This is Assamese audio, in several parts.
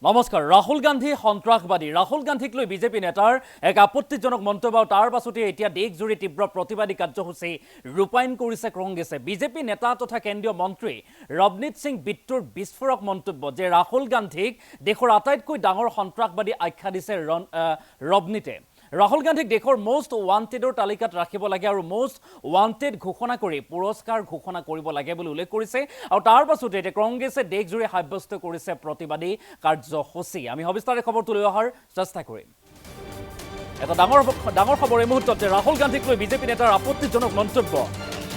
নমস্কাৰ। ৰাহুল গান্ধী সন্ত্ৰাসবাদী। ৰাহুল গান্ধীক লৈ বিজেপি নেতাৰ এক আপত্তিজনক মন্তব্য, তাৰ পাছতে এতিয়া দেশজুৰি তীব্ৰ প্ৰতিবাদী কাৰ্যসূচী ৰূপায়ণ কৰিছে কংগ্ৰেছে। বিজেপি নেতা তথা কেন্দ্ৰীয় মন্ত্ৰী ৰৱনীত সিং বিট্টুৰ বিস্ফোৰক মন্তব্য যে ৰাহুল গান্ধীক দেশৰ আটাইতকৈ ডাঙৰ সন্ত্ৰাসবাদী আখ্যা দিছে ৰৱনীতে। ৰাহুল গান্ধীক দেশৰ মষ্ট ৱান্টেডৰ তালিকাত ৰাখিব লাগে আৰু মষ্ট ৱান্টেড ঘোষণা কৰি পুৰস্কাৰ ঘোষণা কৰিব লাগে বুলি উল্লেখ কৰিছে। আৰু তাৰ পাছতে এতিয়া কংগ্ৰেছে দেশজুৰি সাব্যস্ত কৰিছে প্ৰতিবাদী কাৰ্যসূচী। আমি সবিস্তাৰে খবৰটো লৈ অহাৰ চেষ্টা কৰিম। এটা ডাঙৰ খবৰ এই মুহূৰ্ততে ৰাহুল গান্ধীক লৈ বিজেপি নেতাৰ আপত্তিজনক মন্তব্য।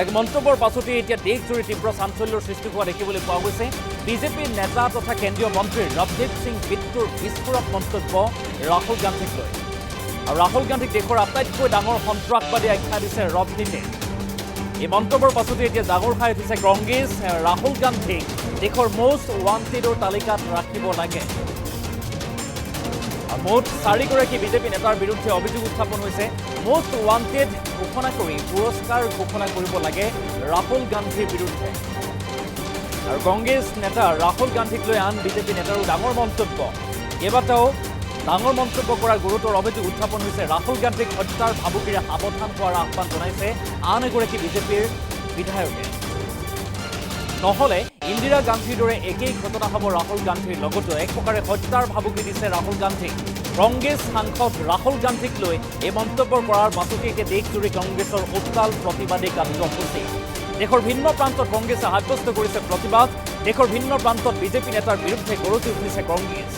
এক মন্তব্যৰ পাছতে এতিয়া দেশজুৰি তীব্ৰ চাঞ্চল্যৰ সৃষ্টি হোৱা দেখিবলৈ পোৱা গৈছে। বিজেপিৰ নেতা তথা কেন্দ্ৰীয় মন্ত্ৰী ৰৱনীত সিং বিট্টুৰ বিস্ফোৰক মন্তব্য ৰাহুল গান্ধীক লৈ। আৰু ৰাহুল গান্ধীক দেশৰ আটাইতকৈ ডাঙৰ সন্ত্ৰাসবাদী আখ্যা দিছে ৰৱনীতে। এই মন্তব্যৰ পাছতে এতিয়া জাগৰ খাই উঠিছে কংগ্ৰেছ। ৰাহুল গান্ধীক দেশৰ মষ্ট ৱান্টেডৰ তালিকাত ৰাখিব লাগে। মুঠ 4গৰাকী বিজেপি নেতাৰ বিৰুদ্ধে অভিযোগ উত্থাপন হৈছে। মষ্ট ৱান্টেড ঘোষণা কৰি পুৰস্কাৰ ঘোষণা কৰিব লাগে ৰাহুল গান্ধীৰ বিৰুদ্ধে। আৰু কংগ্ৰেছ নেতা ৰাহুল গান্ধীক লৈ আন বিজেপি নেতাৰো ডাঙৰ মন্তব্য। কেইবাটাও ডাঙৰ মন্তব্য কৰাৰ গুৰুতৰ অভিযোগ উত্থাপন হৈছে। ৰাহুল গান্ধীক হত্যাৰ ভাবুকিৰে সাৱধান হোৱাৰ আহ্বান জনাইছে আন এগৰাকী বিজেপিৰ বিধায়কে। নহলে ইন্দিৰা গান্ধীৰ দৰে একেই ঘটনা হ'ব ৰাহুল গান্ধীৰ লগতো। এক প্ৰকাৰে হত্যাৰ ভাবুকি দিছে ৰাহুল গান্ধীক। কংগ্ৰেছ সাংসদ ৰাহুল গান্ধীক লৈ এই মন্তব্য কৰাৰ পাছতে এতিয়া দেশজুৰি কংগ্ৰেছৰ উত্তাল প্ৰতিবাদী কাৰ্যসূচী। দেশৰ ভিন্ন প্ৰান্তত কংগ্ৰেছে সাব্যস্ত কৰিছে প্ৰতিবাদ। দেশৰ ভিন্ন প্ৰান্তত বিজেপি নেতাৰ বিৰুদ্ধে গৰজি উঠিছে কংগ্ৰেছ।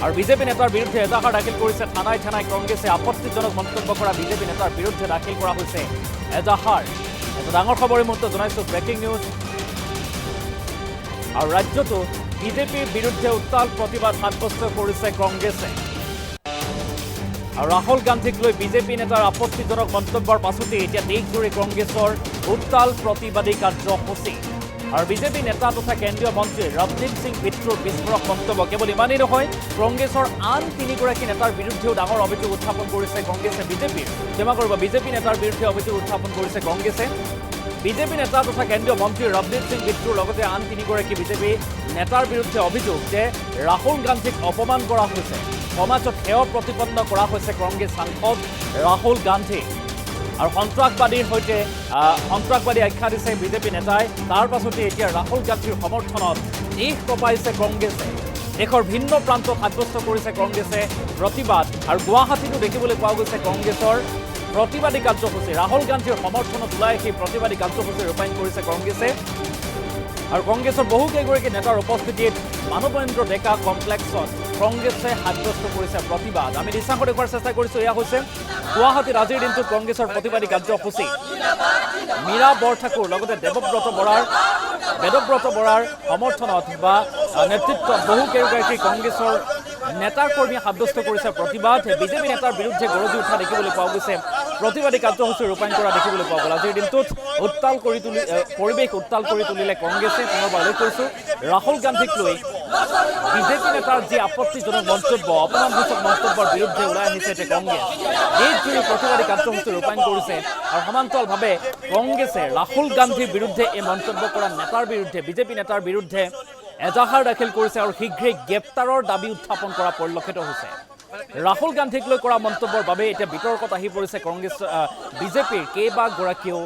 আৰু বিজেপি নেতাৰ বিৰুদ্ধে এজাহাৰ দাখিল কৰিছে থানাই থানাই কংগ্ৰেছে। আপত্তিজনক মন্তব্য কৰা বিজেপি নেতাৰ বিৰুদ্ধে দাখিল কৰা হৈছে এজাহাৰ। এটা ডাঙৰ খবৰ এই মুহূৰ্তত জনাইছো, ব্ৰেকিং নিউজ। আৰু ৰাজ্যতো বিজেপিৰ বিৰুদ্ধে উত্তাল প্ৰতিবাদ সাব্যস্ত কৰিছে কংগ্ৰেছে। আৰু ৰাহুল গান্ধীক লৈ বিজেপি নেতাৰ আপত্তিজনক মন্তব্যৰ পাছতে এতিয়া দেশজুৰি কংগ্ৰেছৰ উত্তাল প্ৰতিবাদী কাৰ্যসূচী। আৰু বিজেপি নেতা তথা কেন্দ্ৰীয় মন্ত্ৰী ৰৱনীত সিং বিট্টুৰ বিস্ফোৰক মন্তব্য। কেৱল ইমানেই নহয়, কংগ্ৰেছৰ আন 3গৰাকী নেতাৰ বিৰুদ্ধেও ডাঙৰ অভিযোগ উত্থাপন কৰিছে কংগ্ৰেছে। বিজেপি নেতাৰ বিৰুদ্ধে অভিযোগ উত্থাপন কৰিছে কংগ্ৰেছে। বিজেপি নেতা তথা কেন্দ্ৰীয় মন্ত্ৰী ৰৱনীত সিং বিট্টুৰ লগতে আন 3গৰাকী বিজেপি নেতাৰ বিৰুদ্ধে অভিযোগ যে ৰাহুল গান্ধীক অপমান কৰা হৈছে, সমাজত হেয় প্ৰতিপন্ন কৰা হৈছে কংগ্ৰেছ সাংসদ ৰাহুল গান্ধীক। আৰু সন্ত্ৰাসবাদী আখ্যা দিছে বিজেপি নেতাই। তাৰ পাছতে এতিয়া ৰাহুল গান্ধীৰ সমৰ্থনত দেশ কঁপাইছে কংগ্ৰেছে। দেশৰ ভিন্ন প্ৰান্তত সাব্যস্ত কৰিছে কংগ্ৰেছে প্ৰতিবাদ। আৰু গুৱাহাটীতো দেখিবলৈ পোৱা গৈছে কংগ্ৰেছৰ প্ৰতিবাদী কাৰ্যসূচী। ৰাহুল গান্ধীৰ সমৰ্থনত ওলাই সেই প্ৰতিবাদী কাৰ্যসূচী ৰূপায়ণ কৰিছে কংগ্ৰেছে। আৰু কংগ্ৰেছৰ বহুকেইগৰাকী নেতাৰ উপস্থিতিত মানৱেন্দ্ৰ ডেকা কমপ্লেক্সত কংগ্ৰেছে সাব্যস্ত কৰিছে প্ৰতিবাদ। আমি দৃশ্যাংশ দেখুৱাৰ চেষ্টা কৰিছোঁ। এয়া হৈছে গুৱাহাটীত আজিৰ দিনটোত কংগ্ৰেছৰ প্ৰতিবাদী কাৰ্যসূচী। মীৰা বৰঠাকুৰ লগতে বেদব্ৰত বৰাৰ সমৰ্থনত বা নেতৃত্বত বহুকেইগৰাকী কংগ্ৰেছৰ নেতাৰ কৰ্মীয়ে সাব্যস্ত কৰিছে প্ৰতিবাদ। বিজেপি নেতাৰ বিৰুদ্ধে গৰজি উঠা দেখিবলৈ পোৱা গৈছে। প্ৰতিবাদী কাৰ্যসূচী ৰূপায়ণ কৰা দেখিবলৈ পোৱা গ'ল। আজিৰ দিনটোত পৰিৱেশ উত্তাল কৰি তুলিলে কংগ্ৰেছে। পুনৰবাৰ উল্লেখ কৰিছোঁ, ৰাহুল গান্ধীক লৈ বিজেপি নেতাৰ যি আপত্তিজনক মন্তব্য, অপমানসূচক মন্তব্যৰ বিৰুদ্ধে ওলাই আহিছে এতিয়া কংগ্ৰেছ। দেশজুৰি প্ৰতিবাদী কাৰ্যসূচী ৰূপায়ণ কৰিছে। আৰু সমান্তৰালভাৱে কংগ্ৰেছে ৰাহুল গান্ধীৰ বিৰুদ্ধে এই মন্তব্য কৰা নেতাৰ বিৰুদ্ধে, বিজেপি নেতাৰ বিৰুদ্ধে এজাহাৰ দাখিল কৰিছে আৰু শীঘ্ৰেই গ্ৰেপ্তাৰৰ দাবী উত্থাপন কৰা পৰিলক্ষিত হৈছে। ৰাহুল গান্ধীক লৈ কৰা মন্তব্যৰ বাবে এতিয়া বিতৰ্কত আহি পৰিছে বিজেপিৰ কেইবাগৰাকীও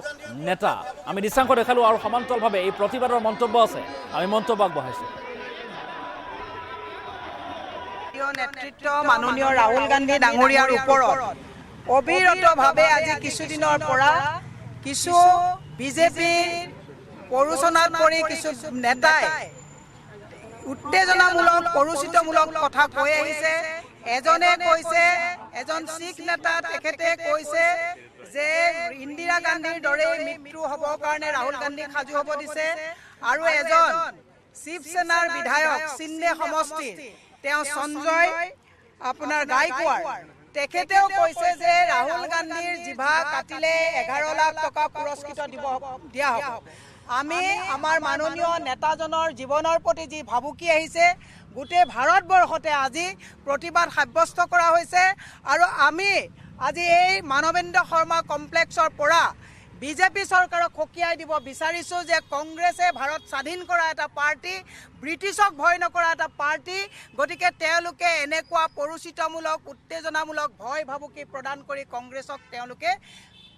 নেতা। আমি দৃশ্যাংশ দেখালোঁ আৰু সমান্তৰালভাৱে এই প্ৰতিবাদৰ মন্তব্য আছে, আমি মন্তব্য আগবঢ়াইছোঁ। নেতৃত্ব মাননীয় ৰাহুল গান্ধী ডাঙৰীয়াৰ ওপৰত অবিৰতভাৱে আজি কিছুদিনৰ পৰা কিছু বিজেপিৰ প্ৰৰোচনাত পৰি কিছু নেতাই উত্তেজনামূলক প্ৰৰোচিতমূলক কথা কৈ আহিছে। এজনে কৈছে, এজন শিখ নেতা তেখেতে কৈছে যে ইন্দিৰা গান্ধীৰ দৰে মৃত্যু হ'বৰ কাৰণে ৰাহুল গান্ধীক সাজু হ'ব দিছে। আৰু এজন শিৱসেনাৰ বিধায়ক চিন্নে সমষ্টিৰ তেওঁ সঞ্জয় গায়কোৱাৰ তেখেতেও কৈছে যে ৰাহুল গান্ধীৰ জিভা কাটিলে 11 লাখ টকা পুৰস্কৃত দিয়া হ'ব। আমি আমাৰ মাননীয় নেতাজনৰ জীৱনৰ প্ৰতি যি ভাবুকি আহিছে, গোটেই ভাৰতবৰ্ষতে আজি প্ৰতিবাদ সাব্যস্ত কৰা হৈছে। আৰু আমি আজি এই মানৱেন্দ্ৰ শৰ্মা কমপ্লেক্সৰ পৰা বিজেপি চৰকাৰক সকীয়াই দিব বিচাৰিছোঁ যে কংগ্ৰেছে ভাৰত স্বাধীন কৰা এটা পাৰ্টি, ব্ৰিটিছক ভয় নকৰা এটা পাৰ্টি। গতিকে তেওঁলোকে এনেকুৱা পৰুচিতমূলক উত্তেজনামূলক ভয় ভাবুকি প্ৰদান কৰি কংগ্ৰেছক তেওঁলোকে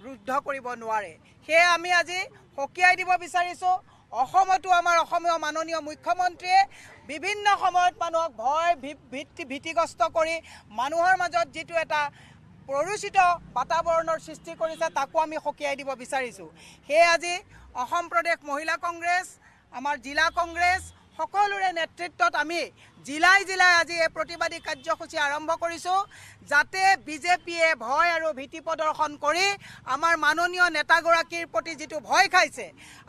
ৰুদ্ধ কৰিব নোৱাৰে। সেয়ে আমি আজি সকীয়াই দিব বিচাৰিছোঁ। অসমতো আমাৰ অসমীয়া মাননীয় মুখ্যমন্ত্ৰীয়ে বিভিন্ন সময়ত মানুহক ভয় ভীতিগ্ৰস্ত কৰি মানুহৰ মাজত যিটো এটা প্ৰৰোচিত বাতাবৰণৰ সৃষ্টি কৰিছে তাকো আমি সকীয়াই দিব বিচাৰিছোঁ। সেয়ে আজি অসম প্ৰদেশ মহিলা কংগ্ৰেছ, আমাৰ জিলা কংগ্ৰেছ সকলোৰে নেতৃত্বত আমি জিলাই জিলাই আজি এই প্ৰতিবাদী কাৰ্যসূচী আৰম্ভ কৰিছোঁ, যাতে বিজেপিয়ে ভয় আৰু ভীতি প্ৰদৰ্শন কৰি আমাৰ মাননীয় নেতাগৰাকীৰ প্ৰতি যিটো ভয় খাইছে।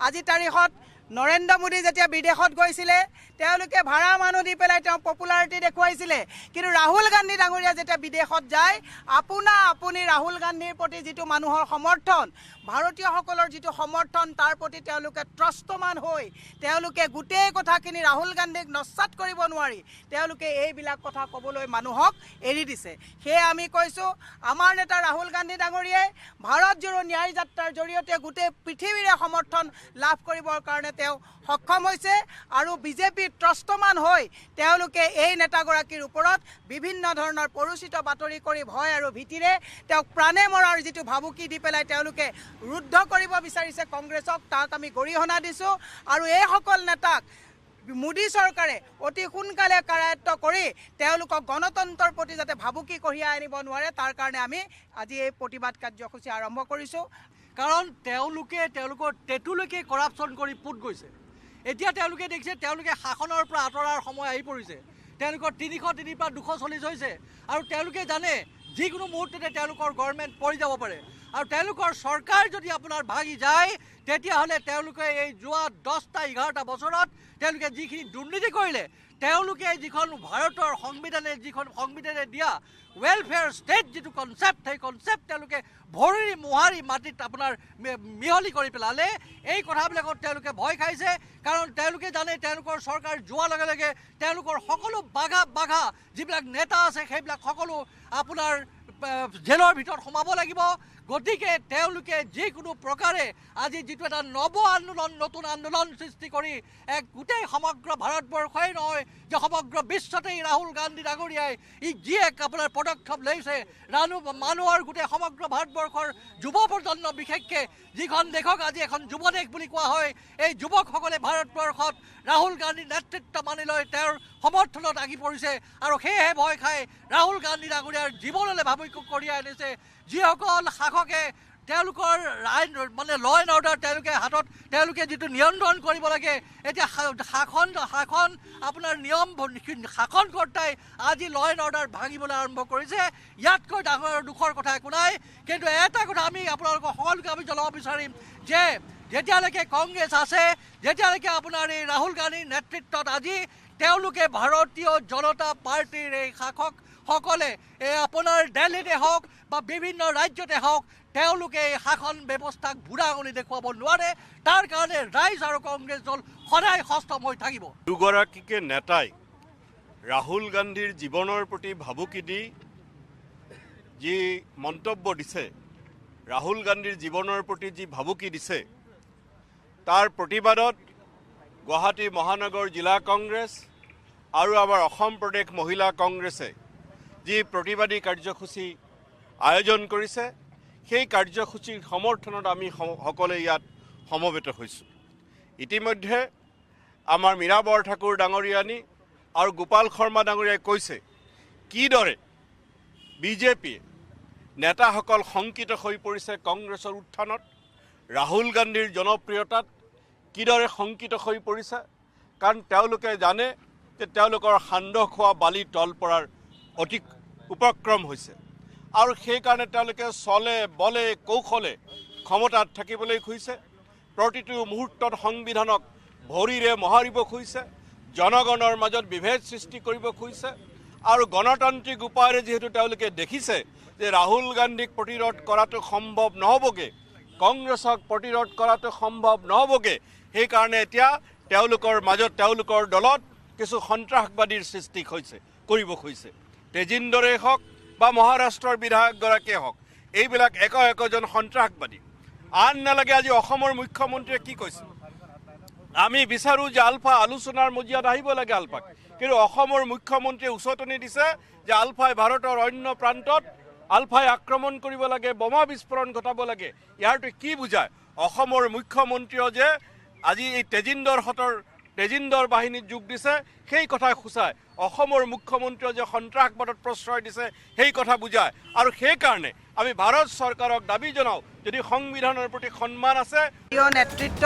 আজি তাৰিখত নৰেন্দ্ৰ মোদী যেতিয়া বিদেশত গৈছিলে তেওঁলোকে ভাড়া মানুহ দি পেলাই তেওঁ পপুলাৰিটি দেখুৱাইছিলে, কিন্তু ৰাহুল গান্ধী ডাঙৰীয়া যেতিয়া বিদেশত যায় আপুনি ৰাহুল গান্ধীৰ প্ৰতি যিটো মানুহৰ সমৰ্থন, ভাৰতীয়সকলৰ যিটো সমৰ্থন তাৰ প্ৰতি তেওঁলোকে ত্ৰস্তমান হৈ তেওঁলোকে গোটেই কথাখিনি ৰাহুল গান্ধীক নস্যাৎ কৰিব নোৱাৰি তেওঁলোকে এইবিলাক কথা ক'বলৈ মানুহক এৰি দিছে। সেয়ে আমি কৈছোঁ আমাৰ নেতা ৰাহুল গান্ধী ডাঙৰীয়াই ভাৰত জোড়ো ন্যায় যাত্ৰাৰ জৰিয়তে গোটেই পৃথিৱীৰে সমৰ্থন লাভ কৰিবৰ কাৰণে তেওঁ সক্ষম হৈছে আৰু বিজেপি ত্ৰস্তমান হৈ তেওঁলোকে এই নেতাগৰাকীৰ ওপৰত বিভিন্ন ধৰণৰ পৰুচিত বাতৰি কৰি ভয় আৰু ভীতিৰে তেওঁক প্ৰাণে মৰাৰ যিটো ভাবুকি দি পেলাই তেওঁলোকে ৰুদ্ধ কৰিব বিচাৰিছে কংগ্ৰেছক, তাক আমি গৰিহণা দিছোঁ। আৰু এইসকল নেতাক মোদী চৰকাৰে অতি সোনকালে কাৰায়ত্ব কৰি তেওঁলোকক গণতন্ত্ৰৰ প্ৰতি যাতে ভাবুকি কঢ়িয়াই আনিব নোৱাৰে তাৰ কাৰণে আমি আজি এই প্ৰতিবাদ কাৰ্যসূচী আৰম্ভ কৰিছোঁ। কাৰণ তেওঁলোকৰ টেটুলৈকে কৰাপশ্যন কৰি পুত গৈছে। এতিয়া তেওঁলোকে দেখিছে তেওঁলোকে শাসনৰ পৰা আঁতৰাৰ সময় আহি পৰিছে। তেওঁলোকৰ 303 পৰা 240 হৈছে আৰু তেওঁলোকে জানে যিকোনো মুহূৰ্ততে তেওঁলোকৰ গভৰ্ণমেণ্ট পৰি যাব পাৰে। আৰু তেওঁলোকৰ চৰকাৰ যদি আপোনাৰ ভাগি যায় তেতিয়াহ'লে তেওঁলোকে এই যোৱা 10-11টা বছৰত তেওঁলোকে যিখিনি দুৰ্নীতি কৰিলে, তেওঁলোকে যিখন ভাৰতৰ সংবিধানে দিয়া ৱেলফেয়াৰ ষ্টেট যিটো কনচেপ্ট, সেই কনচেপ্ট তেওঁলোকে ভৰি মোহাৰি মাটিত আপোনাৰ মিহলি কৰি পেলালে। এই কথাবিলাকত তেওঁলোকে ভয় খাইছে, কাৰণ তেওঁলোকে জানে তেওঁলোকৰ চৰকাৰ যোৱাৰ লগে লগে তেওঁলোকৰ সকলো বাঘা যিবিলাক নেতা আছে সেইবিলাক সকলো আপোনাৰ জেলৰ ভিতৰত সোমাব লাগিব। গতিকে তেওঁলোকে যিকোনো প্ৰকাৰে আজি যিটো এটা নতুন আন্দোলন সৃষ্টি কৰি এক গোটেই সমগ্ৰ ভাৰতবৰ্ষই নহয় যে সমগ্ৰ বিশ্বতেই ৰাহুল গান্ধী ডাঙৰীয়াই যি এক আপোনাৰ পদক্ষেপ লৈছে, মানুহৰ গোটেই সমগ্ৰ ভাৰতবৰ্ষৰ যুৱ প্ৰজন্ম বিশেষকৈ যিখন দেশক আজি এখন যুৱ দেশ বুলি কোৱা হয়, এই যুৱকসকলে ভাৰতবৰ্ষত ৰাহুল গান্ধীৰ নেতৃত্ব মানি লৈ তেওঁৰ সমৰ্থনত আগি পৰিছে আৰু সেয়েহে ভয় খাই ৰাহুল গান্ধী ডাঙৰীয়াৰ জীৱনলৈ ভাবুকি কঢ়িয়াই আনিছে। যিসকল শাসকে তেওঁলোকৰ ল এণ্ড অৰ্ডাৰ তেওঁলোকে যিটো নিয়ন্ত্ৰণ কৰিব লাগে, এতিয়া শাসন আপোনাৰ শাসনকৰ্তাই আজি ল এণ্ড অৰ্ডাৰ ভাঙিবলৈ আৰম্ভ কৰিছে। ইয়াতকৈ ডাঙৰ দুখৰ কথা একো নাই। কিন্তু এটা কথা আমি আপোনালোকক সকলোকে আমি জনাব বিচাৰিম যে যেতিয়ালৈকে কংগ্ৰেছ আছে, যেতিয়ালৈকে আপোনাৰ এই ৰাহুল গান্ধীৰ নেতৃত্বত আজি তেওঁলোকে ভাৰতীয় জনতা পাৰ্টিৰ এই শাসকসকলে আপোনাৰ দিল্লীতে হওক বা বিভিন্ন ৰাজ্যতে হওক তেওঁলোকে এই শাসন ব্যৱস্থাক বুঢ়া আঙুলি দেখুৱাব নোৱাৰে। তাৰ কাৰণে ৰাইজ আৰু কংগ্ৰেছ দল সদায় সষ্টম হৈ থাকিব। দুগৰাকীকে নেতাই ৰাহুল গান্ধীৰ জীৱনৰ প্ৰতি ভাবুকি দি যি মন্তব্য দিছে, ৰাহুল গান্ধীৰ জীৱনৰ প্ৰতি যি ভাবুকি দিছে, তাৰ প্ৰতিবাদত গুৱাহাটী মহানগৰ জিলা কংগ্ৰেছ আৰু আমাৰ অসম প্ৰদেশ মহিলা কংগ্ৰেছে যি প্ৰতিবাদী কাৰ্যসূচী আয়োজন কৰিছে, সেই কাৰ্যসূচীৰ সমৰ্থনত আমি সকলোৱে ইয়াত সমবেত হৈছোঁ। ইতিমধ্যে আমাৰ মীৰা বৰঠাকুৰ ডাঙৰীয়ানী আৰু গোপাল শৰ্মা ডাঙৰীয়াই কৈছে কিদৰে বিজেপিয়ে নেতাসকল শংকিত হৈ পৰিছে কংগ্ৰেছৰ উত্থানত, ৰাহুল গান্ধীৰ জনপ্ৰিয়তাত কিদৰে শংকিত হৈ পৰিছে। কাৰণ তেওঁলোকে জানে যে তেওঁলোকৰ সান্দহ খোৱা বালি তল পৰাৰ অতি উপক্ৰম হৈছে আৰু সেইকাৰণে তেওঁলোকে চলে বলে কৌশলে ক্ষমতাত থাকিবলৈ খুজিছে। প্ৰতিটো মুহূৰ্তত সংবিধানক ভৰিৰে মোহাৰিব খুজিছে, জনগণৰ মাজত বিভেদ সৃষ্টি কৰিব খুজিছে আৰু গণতান্ত্ৰিক উপায়েৰে যিহেতু তেওঁলোকে দেখিছে যে ৰাহুল গান্ধীক প্ৰতিৰোধ কৰাটো সম্ভৱ নহ'বগৈ, কংগ্ৰেছক প্ৰতিৰোধ কৰাটো সম্ভৱ নহ'বগৈ, সেইকাৰণে এতিয়া তেওঁলোকৰ মাজত তেওঁলোকৰ দলত কিছু সন্ত্ৰাসবাদীৰ সৃষ্টি কৰিব খুজিছে। তেজিন্দৰেই হওক বা মহাৰাষ্ট্ৰৰ বিধায়কগৰাকীয়ে হওক, এইবিলাক একজন সন্ত্ৰাসবাদী আন নালাগে আজি অসমৰ মুখ্যমন্ত্ৰীয়ে কি কৈছে আমি বিচাৰোঁ যে আলফা আলোচনাৰ মজিয়াত আহিব লাগে আলফাক কিন্তু অসমৰ মুখ্যমন্ত্ৰীয়ে উচতনি দিছে যে আলফাই ভাৰতৰ অন্য প্ৰান্তত আলফাই আক্ৰমণ কৰিব লাগে বোমা বিস্ফোৰণ ঘটাব লাগে ইয়াৰটো কি বুজায় অসমৰ মুখ্যমন্ত্ৰীয়ে যে আজি এই তেজিন্দৰ বাহিনীত যোগ দিছে সেই কথাই সূচায় অসমৰ মুখ্যমন্ত্ৰীয়ে যে সন্ত্ৰাসবাদত প্ৰশ্ৰয় দিছে সেই কথা বুজায় আৰু সেইকাৰণে আমি ভাৰত চৰকাৰক দাবী জনাওঁ যদি সংবিধানৰ প্ৰতি সন্মান আছে নেতৃত্ব